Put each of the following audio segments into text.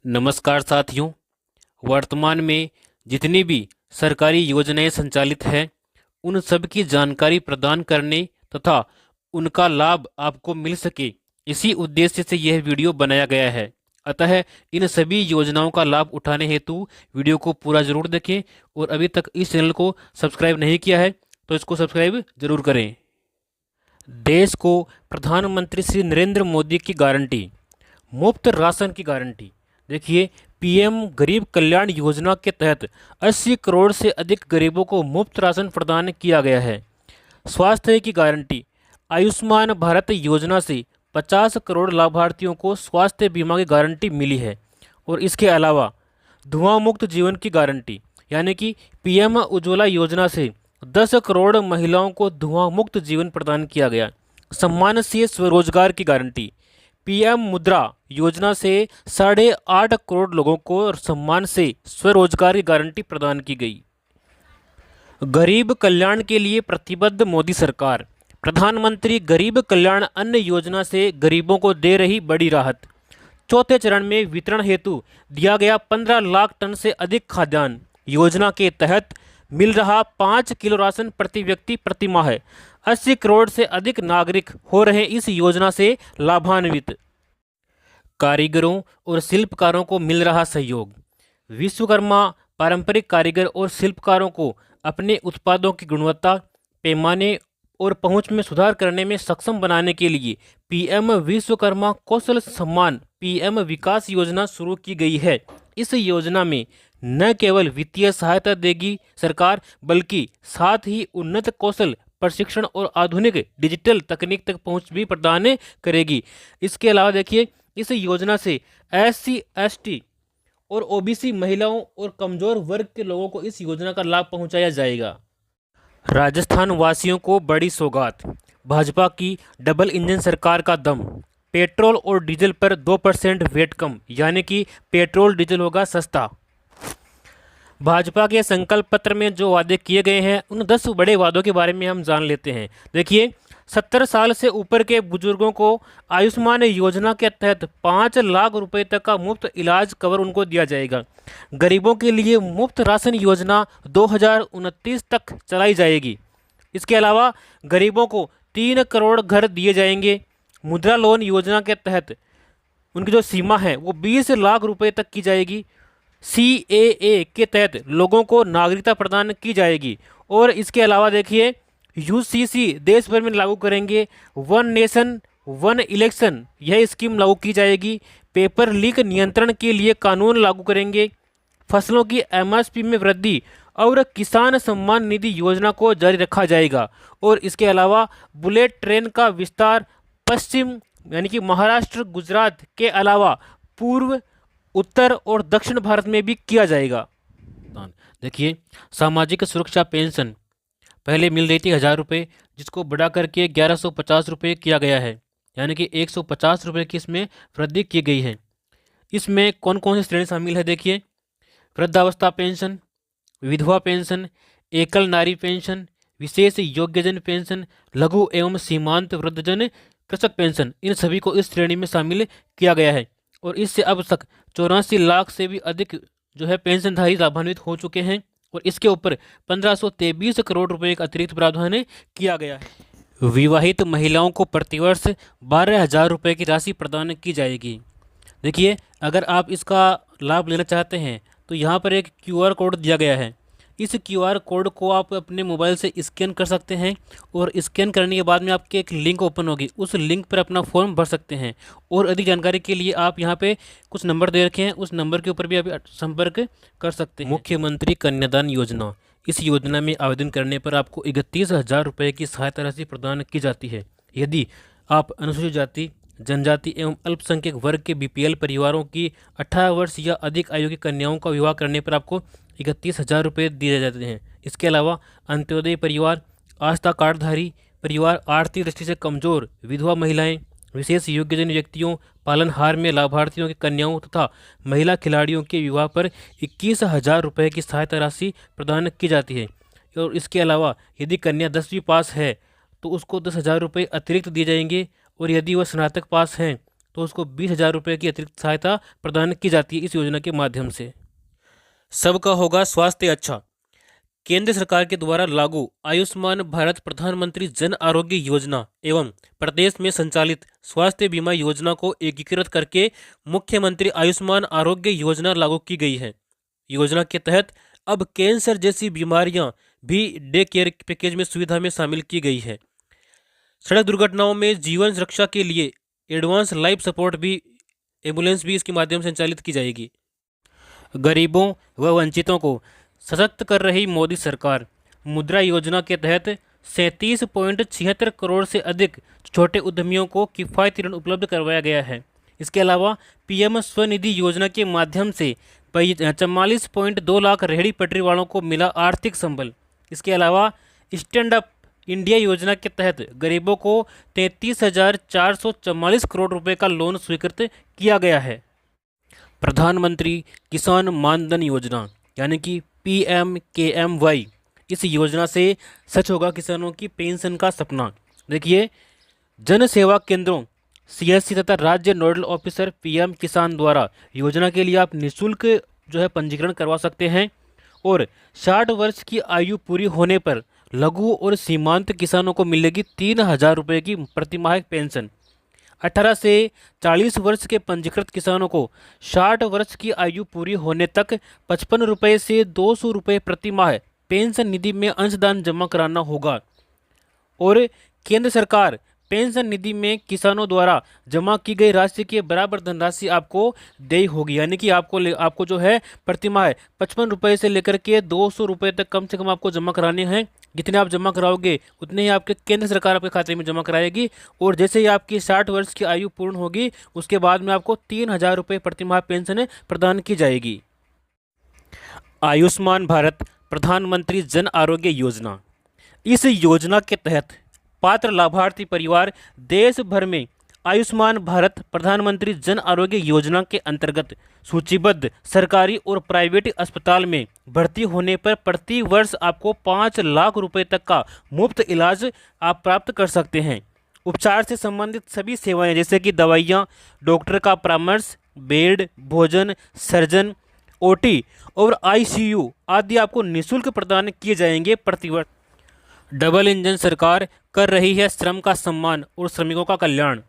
नमस्कार साथियों। वर्तमान में जितनी भी सरकारी योजनाएं संचालित हैं उन सब की जानकारी प्रदान करने तथा उनका लाभ आपको मिल सके, इसी उद्देश्य से यह वीडियो बनाया गया है। अतः इन सभी योजनाओं का लाभ उठाने हेतु वीडियो को पूरा जरूर देखें और अभी तक इस चैनल को सब्सक्राइब नहीं किया है तो इसको सब्सक्राइब जरूर करें। देश को प्रधानमंत्री श्री नरेंद्र मोदी की गारंटी, मुफ्त राशन की गारंटी। देखिए, पीएम गरीब कल्याण योजना के तहत 80 करोड़ से अधिक गरीबों को मुफ्त राशन प्रदान किया गया है। स्वास्थ्य की गारंटी, आयुष्मान भारत योजना से 50 करोड़ लाभार्थियों को स्वास्थ्य बीमा की गारंटी मिली है। और इसके अलावा धुआं मुक्त जीवन की गारंटी, यानी कि पीएम उज्ज्वला योजना से 10 करोड़ महिलाओं को धुआं मुक्त जीवन प्रदान किया गया। सम्मान से स्वरोजगार की गारंटी, पीएम मुद्रा योजना से 8.5 करोड़ लोगों को सम्मान से स्वरोजगार की गारंटी प्रदान की गई। गरीब कल्याण के लिए प्रतिबद्ध मोदी सरकार, प्रधानमंत्री गरीब कल्याण अन्न योजना से गरीबों को दे रही बड़ी राहत। चौथे चरण में वितरण हेतु दिया गया 15 लाख टन से अधिक खाद्यान्न। योजना के तहत मिल रहा 5 किलो राशन प्रति व्यक्ति प्रति माह। 80 करोड़ से अधिक नागरिक हो रहे इस योजना से लाभान्वित। कारीगरों और शिल्पकारों को मिल रहा सहयोग। विश्वकर्मा पारंपरिक कारीगर और शिल्पकारों को अपने उत्पादों की गुणवत्ता, पैमाने और पहुंच में सुधार करने में सक्षम बनाने के लिए पीएम विश्वकर्मा कौशल सम्मान पीएम विकास योजना शुरू की गई है। इस योजना में न केवल वित्तीय सहायता देगी सरकार, बल्कि साथ ही उन्नत कौशल प्रशिक्षण और आधुनिक डिजिटल तकनीक तक पहुंच भी प्रदान करेगी। इसके अलावा देखिए, इस योजना से एससी, एसटी और ओबीसी महिलाओं और कमजोर वर्ग के लोगों को इस योजना का लाभ पहुंचाया जाएगा। राजस्थान वासियों को बड़ी सौगात, भाजपा की डबल इंजन सरकार का दम। पेट्रोल और डीजल पर 2% वेट कम, यानी कि पेट्रोल डीजल होगा सस्ता। भाजपा के संकल्प पत्र में जो वादे किए गए हैं उन 10 बड़े वादों के बारे में हम जान लेते हैं। देखिए, 70 साल से ऊपर के बुजुर्गों को आयुष्मान योजना के तहत 5 लाख रुपए तक का मुफ्त इलाज कवर उनको दिया जाएगा। गरीबों के लिए मुफ्त राशन योजना 2029 तक चलाई जाएगी। इसके अलावा गरीबों को 3 करोड़ घर दिए जाएंगे। मुद्रा लोन योजना के तहत उनकी जो सीमा है वो 20 लाख रुपए तक की जाएगी। सीएए के तहत लोगों को नागरिकता प्रदान की जाएगी। और इसके अलावा देखिए, यूसीसी देश भर में लागू करेंगे। वन नेशन वन इलेक्शन, यह स्कीम लागू की जाएगी। पेपर लीक नियंत्रण के लिए कानून लागू करेंगे। फसलों की एमएसपी में वृद्धि और किसान सम्मान निधि योजना को जारी रखा जाएगा। और इसके अलावा बुलेट ट्रेन का विस्तार पश्चिम, यानी कि महाराष्ट्र, गुजरात के अलावा पूर्व, उत्तर और दक्षिण भारत में भी किया जाएगा। देखिए, सामाजिक सुरक्षा पेंशन पहले मिल रही थी 1000 रुपये, जिसको बढ़ा करके 1150 रुपये किया गया है, यानी कि 150 रुपये की इसमें वृद्धि की गई है। इसमें कौन कौन सी श्रेणी शामिल है? देखिए, वृद्धावस्था पेंशन, विधवा पेंशन, एकल नारी पेंशन, विशेष योग्यजन पेंशन, लघु एवं सीमांत वृद्धजन कृषक पेंशन, इन सभी को इस श्रेणी में शामिल किया गया है। और इससे अब तक 84 लाख से भी अधिक जो है पेंशनधारी लाभान्वित हो चुके हैं। और इसके ऊपर 1523 करोड़ रुपए का अतिरिक्त प्रावधान किया गया है। विवाहित महिलाओं को प्रतिवर्ष 12,000 रुपये की राशि प्रदान की जाएगी। देखिए, अगर आप इसका लाभ लेना चाहते हैं तो यहाँ पर एक क्यूआर कोड दिया गया है। इस क्यूआर कोड को आप अपने मोबाइल से स्कैन कर सकते हैं और स्कैन करने के बाद में आपके एक लिंक ओपन होगी, उस लिंक पर अपना फॉर्म भर सकते हैं। और अधिक जानकारी के लिए आप यहाँ पे कुछ नंबर दे रखे हैं, उस नंबर के ऊपर भी आप संपर्क कर सकते हैं। मुख्यमंत्री कन्यादान योजना, इस योजना में आवेदन करने पर आपको 31,000 रुपये की सहायता राशि प्रदान की जाती है। यदि आप अनुसूचित जाति, जनजाति एवं अल्पसंख्यक वर्ग के बीपीएल परिवारों की 18 वर्ष या अधिक आयु की कन्याओं का विवाह करने पर आपको 31,000 रुपये दिए जाते हैं। इसके अलावा अंत्योदय परिवार, आस्था कार्डधारी परिवार, आर्थिक दृष्टि से कमजोर, विधवा महिलाएं, विशेष योग्यजन व्यक्तियों, पालनहार में लाभार्थियों की कन्याओं तथा महिला खिलाड़ियों के विवाह पर 21,000 रुपये की सहायता राशि प्रदान की जाती है। और इसके अलावा यदि कन्या 10वीं पास है तो उसको 10,000 रुपये अतिरिक्त दिए जाएंगे। और यदि वह स्नातक पास हैं तो उसको 20,000 रुपये की अतिरिक्त सहायता प्रदान की जाती है इस योजना के माध्यम से। सबका होगा स्वास्थ्य अच्छा। केंद्र सरकार के द्वारा लागू आयुष्मान भारत प्रधानमंत्री जन आरोग्य योजना एवं प्रदेश में संचालित स्वास्थ्य बीमा योजना को एकीकृत करके मुख्यमंत्री आयुष्मान आरोग्य योजना लागू की गई है। योजना के तहत अब कैंसर जैसी बीमारियां भी डे केयर पैकेज में सुविधा में शामिल की गई है। सड़क दुर्घटनाओं में जीवन रक्षा के लिए एडवांस लाइफ सपोर्ट भी एम्बुलेंस भी इसके माध्यम से संचालित की जाएगी। गरीबों व वंचितों को सशक्त कर रही मोदी सरकार। मुद्रा योजना के तहत 37.76 करोड़ से अधिक छोटे उद्यमियों को किफ़ायती ऋण उपलब्ध करवाया गया है। इसके अलावा पीएम स्वनिधि योजना के माध्यम से 44.2 लाख रेहड़ी पटरी वालों को मिला आर्थिक संबल। इसके अलावा स्टैंड अप इंडिया योजना के तहत गरीबों को 33,444 करोड़ रुपए का लोन स्वीकृत किया गया है। प्रधानमंत्री किसान मानधन योजना यानी कि PMKMY, इस योजना से सच होगा किसानों की पेंशन का सपना। देखिए, जन सेवा केंद्रों CSC तथा राज्य नोडल ऑफिसर PM किसान द्वारा योजना के लिए आप निःशुल्क जो है पंजीकरण करवा सकते हैं और 60 वर्ष की आयु पूरी होने पर लघु और सीमांत किसानों को मिलेगी 3,000 रुपये की प्रतिमाह पेंशन। 18 से 40 वर्ष के पंजीकृत किसानों को 60 वर्ष की आयु पूरी होने तक 55 रुपये से 200 रुपये प्रति माह पेंशन निधि में अंशदान जमा कराना होगा और केंद्र सरकार पेंशन निधि में किसानों द्वारा जमा की गई राशि के बराबर धनराशि आपको देय होगी। यानी कि आपको जो है प्रति माह 55 रुपये से लेकर के 200 रुपये तक कम से कम आपको जमा कराने हैं। जितने आप जमा कराओगे उतने ही आपके केंद्र सरकार आपके खाते में जमा कराएगी और जैसे ही आपकी 60 वर्ष की आयु पूर्ण होगी उसके बाद में आपको 3,000 रुपये प्रति माह पेंशन प्रदान की जाएगी। आयुष्मान भारत प्रधानमंत्री जन आरोग्य योजना, इस योजना के तहत पात्र लाभार्थी परिवार देश भर में आयुष्मान भारत प्रधानमंत्री जन आरोग्य योजना के अंतर्गत सूचीबद्ध सरकारी और प्राइवेट अस्पताल में भर्ती होने पर प्रति वर्ष आपको 5 लाख रुपए तक का मुफ्त इलाज आप प्राप्त कर सकते हैं। उपचार से संबंधित सभी सेवाएं जैसे कि दवाइयां, डॉक्टर का परामर्श, बेड, भोजन, सर्जन, OT और ICU आदि आपको निःशुल्क प्रदान किए जाएंगे प्रतिवर्ष। डबल इंजन सरकार कर रही है श्रम का सम्मान और श्रमिकों का कल्याण।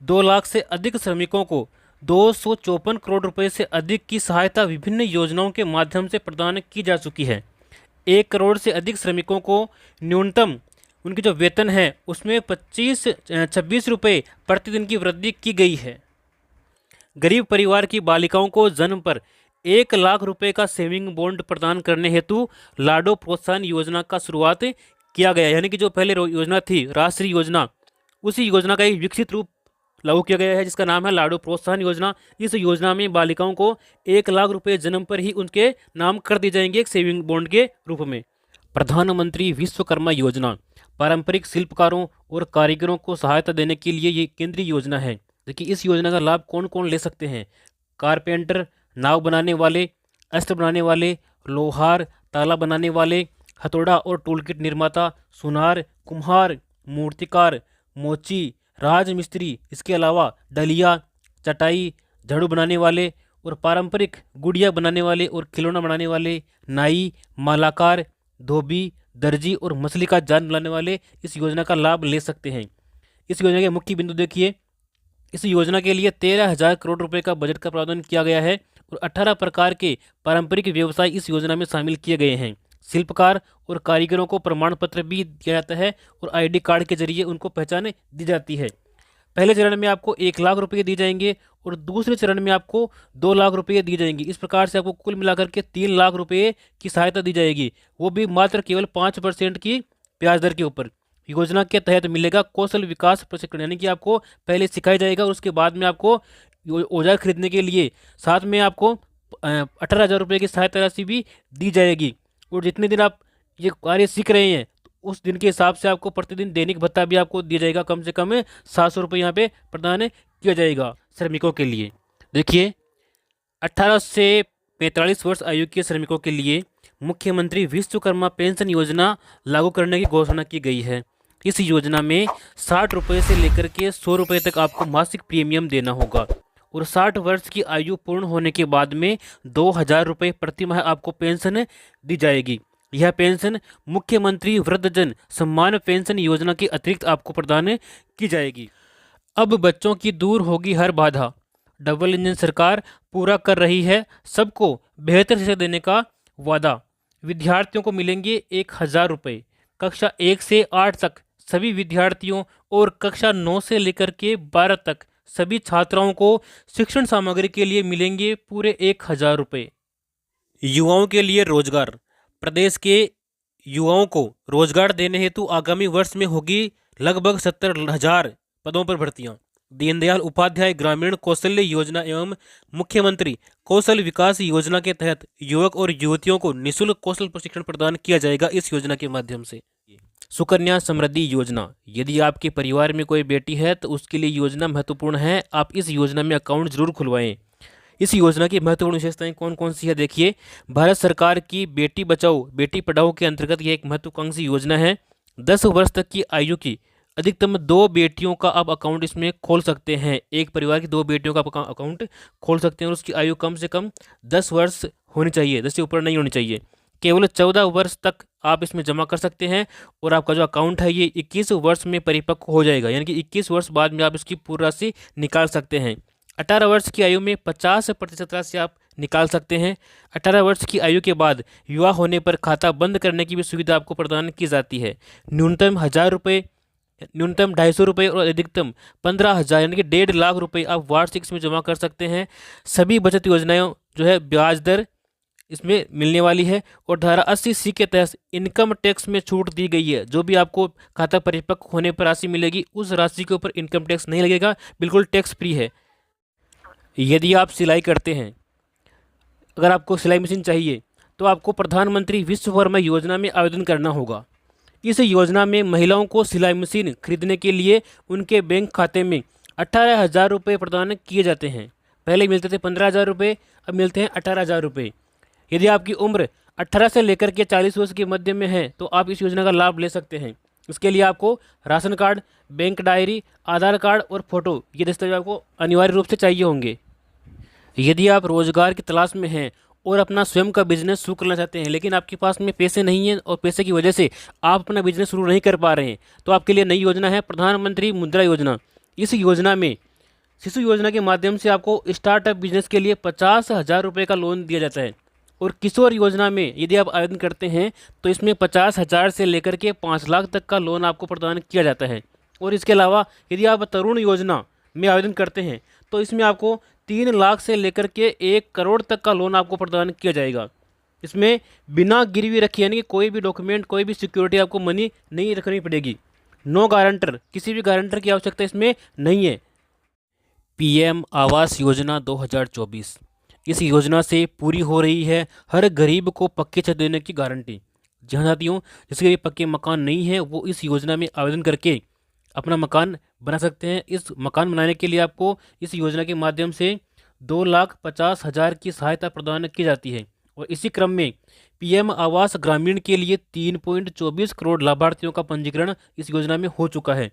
2 लाख से अधिक श्रमिकों को 254 करोड़ रुपए से अधिक की सहायता विभिन्न योजनाओं के माध्यम से प्रदान की जा चुकी है। 1 करोड़ से अधिक श्रमिकों को न्यूनतम उनकी जो वेतन है उसमें 26 रुपये प्रतिदिन की वृद्धि की गई है। गरीब परिवार की बालिकाओं को जन्म पर 1 लाख रुपए का सेविंग बॉन्ड प्रदान करने हेतु लाडो प्रोत्साहन योजना का शुरुआत किया गया। यानी कि जो पहले योजना थी राष्ट्रीय योजना, उसी योजना का एक विकसित रूप लागू किया गया है जिसका नाम है लाडो प्रोत्साहन योजना। इस योजना में बालिकाओं को 1 लाख रुपए जन्म पर ही उनके नाम कर दिए जाएंगे एक सेविंग बॉन्ड के रूप में। प्रधानमंत्री विश्वकर्मा योजना पारंपरिक शिल्पकारों और कारीगरों को सहायता देने के लिए ये केंद्रीय योजना है। देखिए, इस योजना का लाभ कौन कौन ले सकते हैं? कारपेंटर, नाव बनाने वाले, अस्त्र बनाने वाले, लोहार, ताला बनाने वाले, हथौड़ा और टूलकिट निर्माता, सुनार, कुम्हार, मूर्तिकार, मोची, राजमिस्त्री, इसके अलावा डलिया, चटाई, झाड़ू बनाने वाले और पारंपरिक गुड़िया बनाने वाले और खिलौना बनाने वाले, नाई, मालाकार, धोबी, दर्जी और मछली का जाल बनाने वाले इस योजना का लाभ ले सकते हैं। इस योजना के मुख्य बिंदु देखिए, इस योजना के लिए 13,000 करोड़ रुपए का बजट का प्रावधान किया गया है और 18 प्रकार के पारंपरिक व्यवसाय इस योजना में शामिल किए गए हैं। शिल्पकार और कारीगरों को प्रमाण पत्र भी दिया जाता है और ID कार्ड के जरिए उनको पहचान दी जाती है। पहले चरण में आपको 1 लाख रुपये दिए जाएंगे और दूसरे चरण में आपको 2 लाख रुपये दिए जाएंगे। इस प्रकार से आपको कुल मिलाकर के 3 लाख रुपये की सहायता दी जाएगी, वो भी मात्र केवल 5% की ब्याज दर के ऊपर। योजना के तहत मिलेगा कौशल विकास प्रशिक्षण, यानी कि आपको पहले सिखाया जाएगा और उसके बाद में आपको औजार खरीदने के लिए साथ में आपको 18,000 रुपये की सहायता राशि भी दी जाएगी। और जितने दिन आप ये कार्य सीख रहे हैं उस दिन के हिसाब से आपको प्रतिदिन दैनिक भत्ता भी आपको दिया जाएगा। कम से कम 700 रुपये यहाँ पे प्रदान किया जाएगा श्रमिकों के लिए। देखिए, 18 से 45 वर्ष आयु के श्रमिकों के लिए मुख्यमंत्री विश्वकर्मा पेंशन योजना लागू करने की घोषणा की गई है। इस योजना में 60 रुपये से लेकर के 100 रुपये तक आपको मासिक प्रीमियम देना होगा और 60 वर्ष की आयु पूर्ण होने के बाद में 2,000 रुपये प्रति माह आपको पेंशन दी जाएगी। यह पेंशन मुख्यमंत्री वृद्धजन सम्मान पेंशन योजना के अतिरिक्त आपको प्रदान की जाएगी। अब बच्चों की दूर होगी हर बाधा। डबल इंजन सरकार पूरा कर रही है सबको बेहतर शिक्षा देने का वादा। विद्यार्थियों को मिलेंगे 1,000 रुपये। कक्षा 1 से 8 तक सभी विद्यार्थियों और कक्षा 9 से लेकर के 12 तक सभी छात्राओं को शिक्षण सामग्री के लिए मिलेंगे पूरे 1,000 रुपये। युवाओं के लिए रोजगार। प्रदेश के युवाओं को रोजगार देने हेतु आगामी वर्ष में होगी लगभग 70,000 पदों पर भर्तियां। दीनदयाल उपाध्याय ग्रामीण कौशल्य योजना एवं मुख्यमंत्री कौशल विकास योजना के तहत युवक और युवतियों को निःशुल्क कौशल प्रशिक्षण प्रदान किया जाएगा इस योजना के माध्यम से। सुकन्या समृद्धि योजना। यदि आपके परिवार में कोई बेटी है तो उसके लिए योजना महत्वपूर्ण है। आप इस योजना में अकाउंट जरूर खुलवाएं। इस योजना की महत्वपूर्ण विशेषताएं कौन कौन सी है देखिए। भारत सरकार की बेटी बचाओ बेटी पढ़ाओ के अंतर्गत यह एक महत्वाकांक्षी योजना है। 10 वर्ष तक की आयु की अधिकतम 2 बेटियों का आप अकाउंट इसमें खोल सकते हैं। एक परिवार की 2 बेटियों का अकाउंट खोल सकते हैं और उसकी आयु कम से कम 10 वर्ष होनी चाहिए, 10 से ऊपर नहीं होनी चाहिए। केवल 14 वर्ष तक आप इसमें जमा कर सकते हैं और आपका जो अकाउंट है ये 21 वर्ष में परिपक्व हो जाएगा, यानी कि 21 वर्ष बाद में आप इसकी पूरी राशि निकाल सकते हैं। 18 वर्ष की आयु में 50% राशि आप निकाल सकते हैं। 18 वर्ष की आयु के बाद विवाह होने पर खाता बंद करने की भी सुविधा आपको प्रदान की जाती है। न्यूनतम 1,000 रुपये, न्यूनतम 250 रुपये और अधिकतम 15,000 यानी कि 1.5 लाख रुपये आप वार्षिक इसमें जमा कर सकते हैं। सभी बचत योजनाएं जो है ब्याज दर इसमें मिलने वाली है और धारा 80C के तहत इनकम टैक्स में छूट दी गई है। जो भी आपको खाता परिपक्व होने पर राशि मिलेगी उस राशि के ऊपर इनकम टैक्स नहीं लगेगा, बिल्कुल टैक्स फ्री है। यदि आप सिलाई करते हैं, अगर आपको सिलाई मशीन चाहिए तो आपको प्रधानमंत्री विश्वकर्मा योजना में आवेदन करना होगा। इस योजना में महिलाओं को सिलाई मशीन खरीदने के लिए उनके बैंक खाते में 18,000 रुपये प्रदान किए जाते हैं। पहले मिलते थे 15,000 रुपये, अब मिलते हैं 18,000 रुपये। यदि आपकी उम्र 18 से लेकर के 40 वर्ष के मध्य में है तो आप इस योजना का लाभ ले सकते हैं। इसके लिए आपको राशन कार्ड, बैंक डायरी, आधार कार्ड और फोटो ये दस्तावेज आपको अनिवार्य रूप से चाहिए होंगे। यदि आप रोजगार की तलाश में हैं और अपना स्वयं का बिजनेस शुरू करना चाहते हैं लेकिन आपके पास में पैसे नहीं हैं और पैसे की वजह से आप अपना बिजनेस शुरू नहीं कर पा रहे हैं तो आपके लिए नई योजना है प्रधानमंत्री मुद्रा योजना। इस योजना में शिशु योजना के माध्यम से आपको स्टार्टअप बिजनेस के लिए 50,000 रुपये का लोन दिया जाता है और किशोर योजना में यदि आप आवेदन करते हैं तो इसमें 50,000 से लेकर के 5 लाख तक का लोन आपको प्रदान किया जाता है। और इसके अलावा यदि आप तरुण योजना में आवेदन करते हैं तो इसमें आपको 3 लाख से लेकर के 1 करोड़ तक का लोन आपको प्रदान किया जाएगा। इसमें बिना गिरवी रखे यानी कि कोई भी डॉक्यूमेंट, कोई भी सिक्योरिटी आपको मनी नहीं रखनी पड़ेगी। नो गारंटर, किसी भी गारंटर की आवश्यकता इसमें नहीं है। PM आवास योजना 2024, इस योजना से पूरी हो रही है हर गरीब को पक्के छत देने की गारंटी। जहाँ साथियों जिसके भी पक्के मकान नहीं है वो इस योजना में आवेदन करके अपना मकान बना सकते हैं। इस मकान बनाने के लिए आपको इस योजना के माध्यम से 2,50,000 की सहायता प्रदान की जाती है। और इसी क्रम में PM आवास ग्रामीण के लिए 3.24 करोड़ लाभार्थियों का पंजीकरण इस योजना में हो चुका है।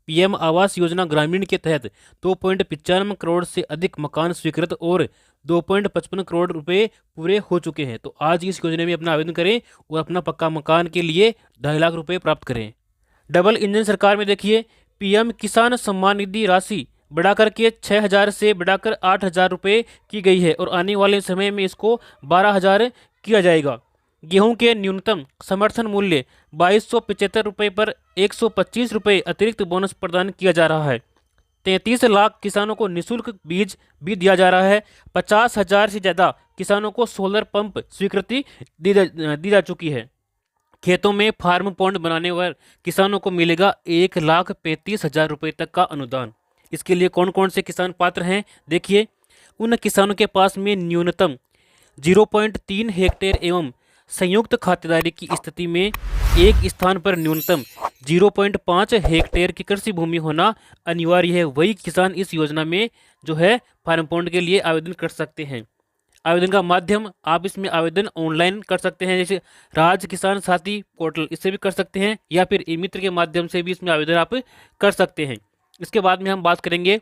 PM आवास योजना ग्रामीण के तहत 2.95 करोड़ से अधिक मकान स्वीकृत और 2.55 करोड़ रुपए पूरे हो चुके हैं। तो आज इस योजना में अपना आवेदन करें और अपना पक्का मकान के लिए 2.5 लाख रुपए प्राप्त करें। डबल इंजन सरकार में देखिए PM किसान सम्मान निधि राशि बढ़ाकर के 6,000 से बढ़ाकर 8,000 रुपये की गई है और आने वाले समय में इसको 12,000 किया जाएगा। गेहूं के न्यूनतम समर्थन मूल्य 2,275 रुपये पर 125 रुपये अतिरिक्त बोनस प्रदान किया जा रहा है। 33 लाख किसानों को निःशुल्क बीज भी दिया जा रहा है। 50,000 से ज़्यादा किसानों को सोलर पंप स्वीकृति दी जा चुकी है। खेतों में फार्म पॉन्ड बनाने पर किसानों को मिलेगा 1,35,000 रुपये तक का अनुदान। इसके लिए कौन कौन से किसान पात्र हैं देखिए। उन किसानों के पास में न्यूनतम 0.3 हेक्टेयर एवं संयुक्त खातेदारी की स्थिति में एक स्थान पर न्यूनतम 0.5 हेक्टेयर की कृषि भूमि होना अनिवार्य है। वही किसान इस योजना में जो है फार्म पॉन्ड के लिए आवेदन कर सकते हैं। आवेदन का माध्यम, आप इसमें आवेदन ऑनलाइन कर सकते हैं, जैसे राज्य किसान साथी पोर्टल, इससे भी कर सकते हैं, या फिर ई मित्र के माध्यम से भी इसमें आवेदन आप कर सकते हैं। इसके बाद में हम बात करेंगे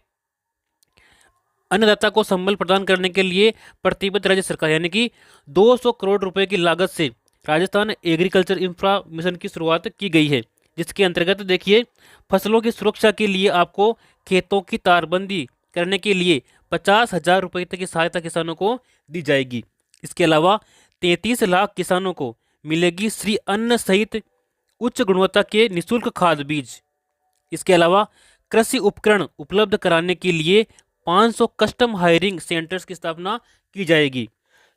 अन्नदाता को संबल प्रदान करने के लिए प्रतिबद्ध राज्य सरकार, यानी कि 200 करोड़ रुपए की लागत से राजस्थान एग्रीकल्चर इंफ्रा मिशन की शुरुआत की गई है, जिसके अंतर्गत देखिए फसलों की सुरक्षा के लिए आपको खेतों की तारबंदी करने के लिए 50,000 रुपये तक की सहायता किसानों को दी जाएगी। इसके अलावा 33 लाख किसानों को मिलेगी श्री अन्न सहित उच्च गुणवत्ता के निःशुल्क खाद बीज। इसके अलावा कृषि उपकरण उपलब्ध कराने के लिए 500 कस्टम हायरिंग सेंटर्स की स्थापना की जाएगी।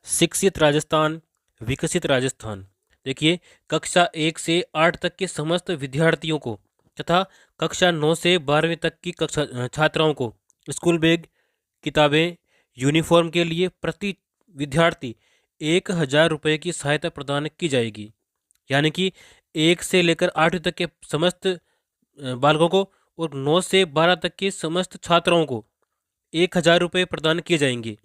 शिक्षित राजस्थान, विकसित राजस्थान। देखिए कक्षा 1 से 8 तक के समस्त विद्यार्थियों को तथा कक्षा 9 से 12वीं तक की कक्षा छात्राओं को स्कूल बैग, किताबें, यूनिफॉर्म के लिए प्रति विद्यार्थी 1,000 रुपये की सहायता प्रदान की जाएगी। यानी कि 1 से लेकर 8वीं तक के समस्त बालकों को और 9 से 12 तक के समस्त छात्राओं को 1,000 रुपये प्रदान किए जाएंगे।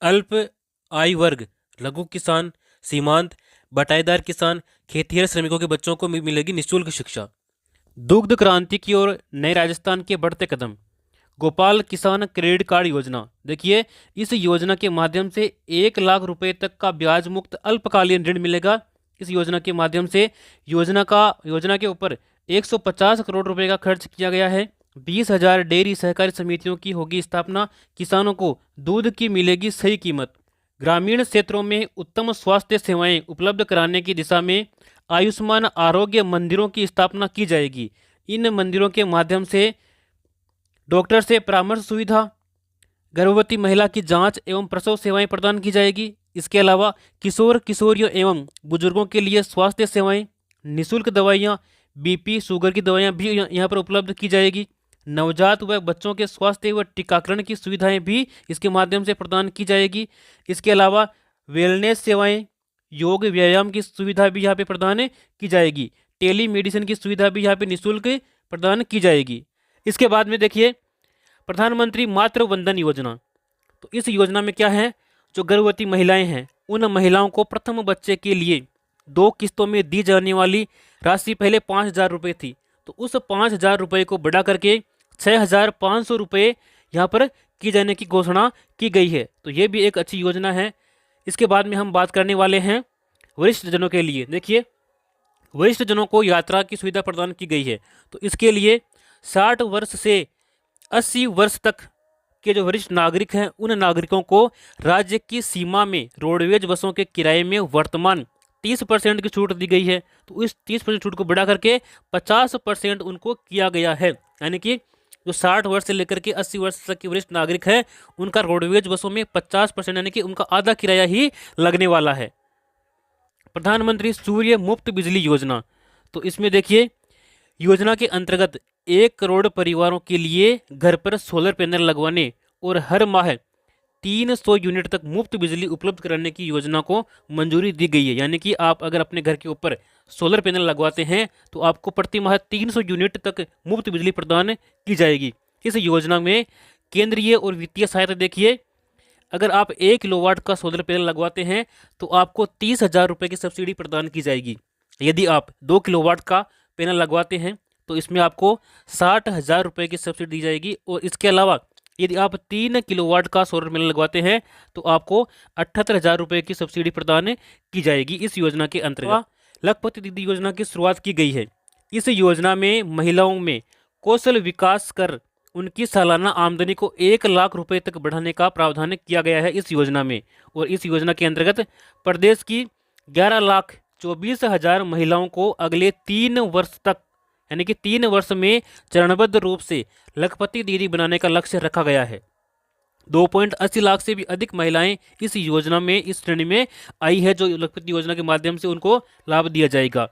अल्प आय वर्ग, लघु किसान, सीमांत, बटाईदार किसान, खेतिहर श्रमिकों के बच्चों को मिलेगी निःशुल्क शिक्षा। दुग्ध क्रांति की ओर नए राजस्थान के बढ़ते कदम। गोपाल किसान क्रेडिट कार्ड योजना। देखिए इस योजना के माध्यम से 1 लाख रुपए तक का ब्याज मुक्त अल्पकालीन ऋण मिलेगा। इस योजना के माध्यम से योजना के ऊपर 150 करोड़ रुपए का खर्च किया गया है। 20,000 डेयरी सहकारी समितियों की होगी स्थापना। किसानों को दूध की मिलेगी सही कीमत। ग्रामीण क्षेत्रों में उत्तम स्वास्थ्य सेवाएं उपलब्ध कराने की दिशा में आयुष्मान आरोग्य मंदिरों की स्थापना की जाएगी। इन मंदिरों के माध्यम से डॉक्टर से परामर्श सुविधा, गर्भवती महिला की जांच एवं प्रसव सेवाएं प्रदान की जाएगी। इसके अलावा किशोर किशोरियों एवं बुजुर्गों के लिए स्वास्थ्य सेवाएं, निःशुल्क दवाइयाँ, बीपी शुगर की दवाइयाँ भी यहाँ पर उपलब्ध की जाएगी। नवजात व बच्चों के स्वास्थ्य व टीकाकरण की सुविधाएं भी इसके माध्यम से प्रदान की जाएगी। इसके अलावा वेलनेस सेवाएं, योग व्यायाम की सुविधा भी यहाँ पे प्रदान की जाएगी। टेली मेडिसिन की सुविधा भी यहाँ पे निःशुल्क प्रदान की जाएगी। इसके बाद में देखिए प्रधानमंत्री मातृ वंदन योजना। तो इस योजना में क्या है, जो गर्भवती महिलाएं हैं उन महिलाओं को प्रथम बच्चे के लिए 2 किस्तों में दी जाने वाली राशि पहले 5,000 रुपये थी, तो उस 5,000 रुपये को बढ़ा करके 6,500 रुपये यहाँ पर की जाने की घोषणा की गई है। तो ये भी एक अच्छी योजना है। इसके बाद में हम बात करने वाले हैं वरिष्ठ जनों के लिए। देखिए वरिष्ठ जनों को यात्रा की सुविधा प्रदान की गई है। तो इसके लिए 60 वर्ष से 80 वर्ष तक के जो वरिष्ठ नागरिक हैं उन नागरिकों को राज्य की सीमा में रोडवेज बसों के किराए में वर्तमान 30% की छूट दी गई है। तो इस 30% छूट को बढ़ा करके 50% उनको किया गया है। यानी कि जो 60 वर्ष से लेकर के 80 वर्ष तक के वरिष्ठ नागरिक हैं उनका रोडवेज बसों में 50% यानी कि उनका आधा किराया ही लगने वाला है। प्रधानमंत्री सूर्य मुफ्त बिजली योजना। तो इसमें देखिए योजना के अंतर्गत 1 करोड़ परिवारों के लिए घर पर सोलर पैनल लगवाने और हर माह 300 यूनिट तक मुफ्त बिजली उपलब्ध कराने की योजना को मंजूरी दी गई है। यानी कि आप अगर अपने घर के ऊपर सोलर पैनल लगवाते हैं तो आपको प्रति माह 300 यूनिट तक मुफ्त बिजली प्रदान की जाएगी। इस योजना में केंद्रीय और वित्तीय सहायता देखिए, अगर आप 1 किलोवाट का सोलर पैनल लगवाते हैं तो आपको 30,000 रुपये की सब्सिडी प्रदान की जाएगी। यदि आप 2 किलोवाट का पैनल लगवाते हैं तो इसमें आपको 60,000 रुपये की सब्सिडी दी जाएगी। और इसके अलावा यदि आप 3 किलोवाट का सोलर पैनल लगवाते हैं तो आपको 78,000 रुपये की सब्सिडी प्रदान की जाएगी। इस योजना के अंतर्गत लखपति दीदी योजना की शुरुआत की गई है। इस योजना में महिलाओं में कौशल विकास कर उनकी सालाना आमदनी को 1 लाख रुपए तक बढ़ाने का प्रावधान किया गया है इस योजना में। और इस योजना के अंतर्गत प्रदेश की 11,24,000 महिलाओं को अगले 3 वर्ष तक यानी कि 3 वर्ष में चरणबद्ध रूप से लखपति दीदी बनाने का लक्ष्य रखा गया है। 2.80 लाख से भी अधिक महिलाएं इस योजना में इस श्रेणी में आई है जो लखपति योजना के माध्यम से उनको लाभ दिया जाएगा।